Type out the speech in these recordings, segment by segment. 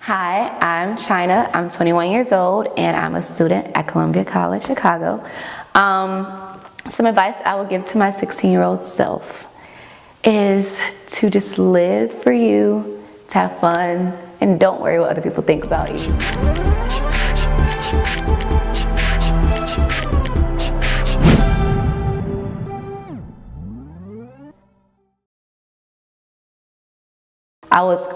Hi, I'm Chinaa. I'm 21 years old and I'm a student at Columbia College, Chicago. Some advice I would give to my 16-year-old self is to just live for you, to have fun, and don't worry what other people think about you. I was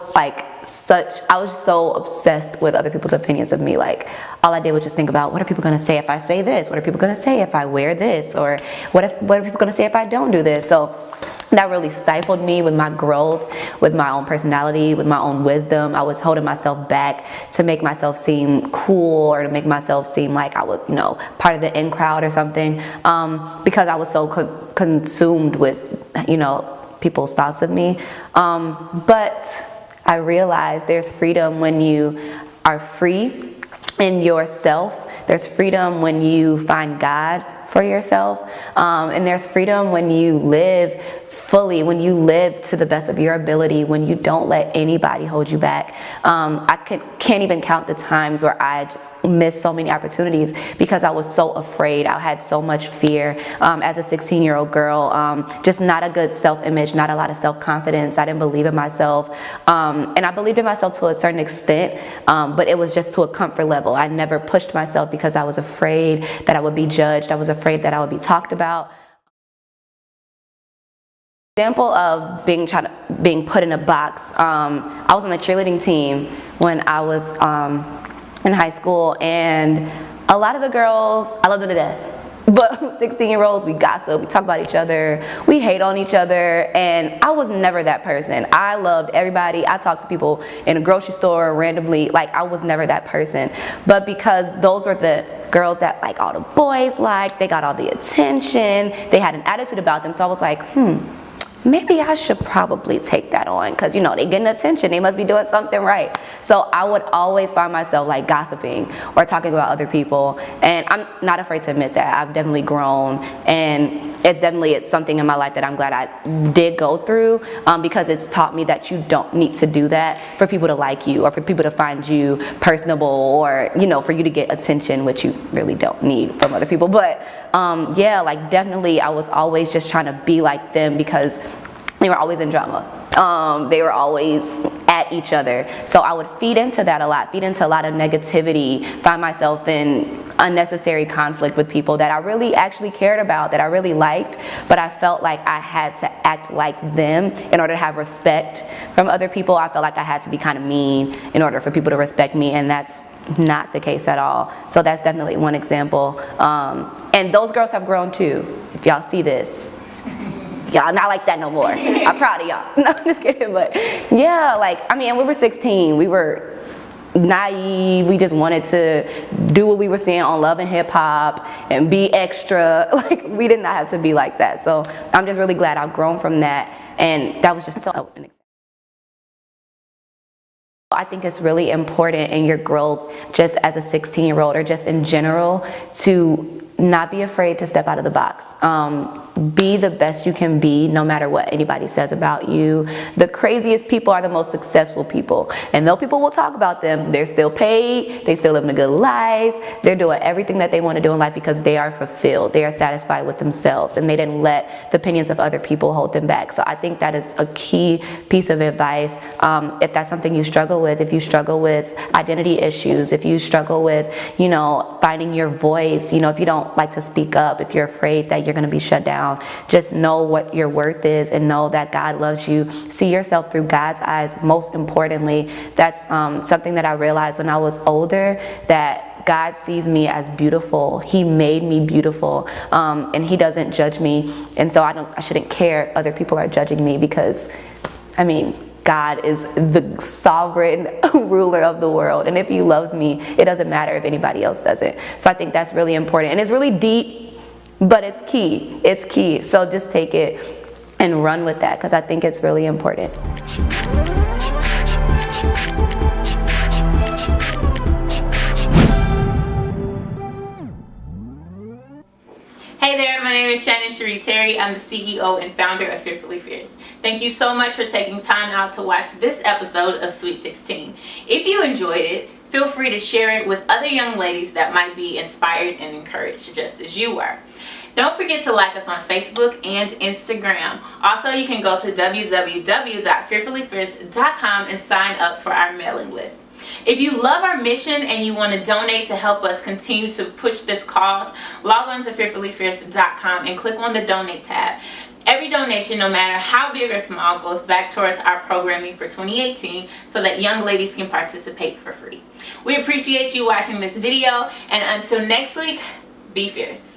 so obsessed with other people's opinions of me. Like, all I did was just think about, what are people gonna say if I say this? What are people gonna say if I wear this? Or what are people gonna say if I don't do this? So that really stifled me with my growth, with my own personality, with my own wisdom. I was holding myself back to make myself seem cool or to make myself seem like I was, part of the in crowd or something, because I was so consumed with, people's thoughts of me. But I realized there's freedom when you are free in yourself. There's freedom when you find God for yourself. And there's freedom when you live fully, when you live to the best of your ability, when you don't let anybody hold you back. I can't even count the times where I just missed so many opportunities because I was so afraid. I had so much fear as a 16-year-old girl, just not a good self-image, not a lot of self-confidence. I didn't believe in myself. And I believed in myself to a certain extent, but it was just to a comfort level. I never pushed myself because I was afraid that I would be judged. I was afraid that I would be talked about. Example of being put in a box. I was on the cheerleading team when I was in high school, and a lot of the girls, I loved them to death. But 16-year-olds, we gossip, we talk about each other, we hate on each other, and I was never that person. I loved everybody. I talked to people in a grocery store randomly. Like, I was never that person. But because those were the girls that all the boys liked, they got all the attention, they had an attitude about them, so I was like, maybe I should probably take that on because, they getting attention. They must be doing something right. So I would always find myself gossiping or talking about other people. And I'm not afraid to admit that. I've definitely grown. And it's something in my life that I'm glad I did go through because it's taught me that you don't need to do that for people to like you or for people to find you personable or, for you to get attention, which you really don't need from other people. But definitely I was always just trying to be like them because they were always in drama. They were always at each other. So I would feed into that a lot, feed into a lot of negativity, find myself in unnecessary conflict with people that I really actually cared about, that I really liked, but I felt like I had to act like them in order to have respect from other people. I felt like I had to be kind of mean in order for people to respect me, and that's not the case at all. So that's definitely one example. And those girls have grown too. If y'all see this, y'all not like that no more. I'm proud of y'all. No, I'm just kidding. But yeah, we were 16. We were naive. We just wanted to do what we were seeing on Love and Hip Hop and be extra. We did not have to be like that. So I'm just really glad I've grown from that. And that was just so an example. I think it's really important in your growth, just as a 16-year-old or just in general, to not be afraid to step out of the box. Be the best you can be no matter what anybody says about you. The craziest people are the most successful people. And though people will talk about them, they're still paid, they still living a good life, they're doing everything that they want to do in life because they are fulfilled, they are satisfied with themselves, and they didn't let the opinions of other people hold them back. So I think that is a key piece of advice. If that's something you struggle with, if you struggle with identity issues, if you struggle with, finding your voice, if you don't like to speak up, if you're afraid that you're going to be shut down, just know what your worth is and know that God loves you. See yourself through God's eyes. Most importantly, that's something that I realized when I was older, that God sees me as beautiful. He made me beautiful, and He doesn't judge me. And so I shouldn't care if other people are judging me because, God is the sovereign ruler of the world. And if He loves me, it doesn't matter if anybody else doesn't. So I think that's really important. And it's really deep, but it's key. It's key. So just take it and run with that because I think it's really important. Hey there, my name is Shannon Cherie Terry. I'm the CEO and founder of Fearfully Fierce. Thank you so much for taking time out to watch this episode of Sweet 16. If you enjoyed it, feel free to share it with other young ladies that might be inspired and encouraged just as you were. Don't forget to like us on Facebook and Instagram. Also, you can go to www.fearfullyfierce.com and sign up for our mailing list. If you love our mission and you want to donate to help us continue to push this cause, log on to fearfullyfierce.com and click on the donate tab. Every donation, no matter how big or small, goes back towards our programming for 2018 so that young ladies can participate for free. We appreciate you watching this video, and until next week, be fierce.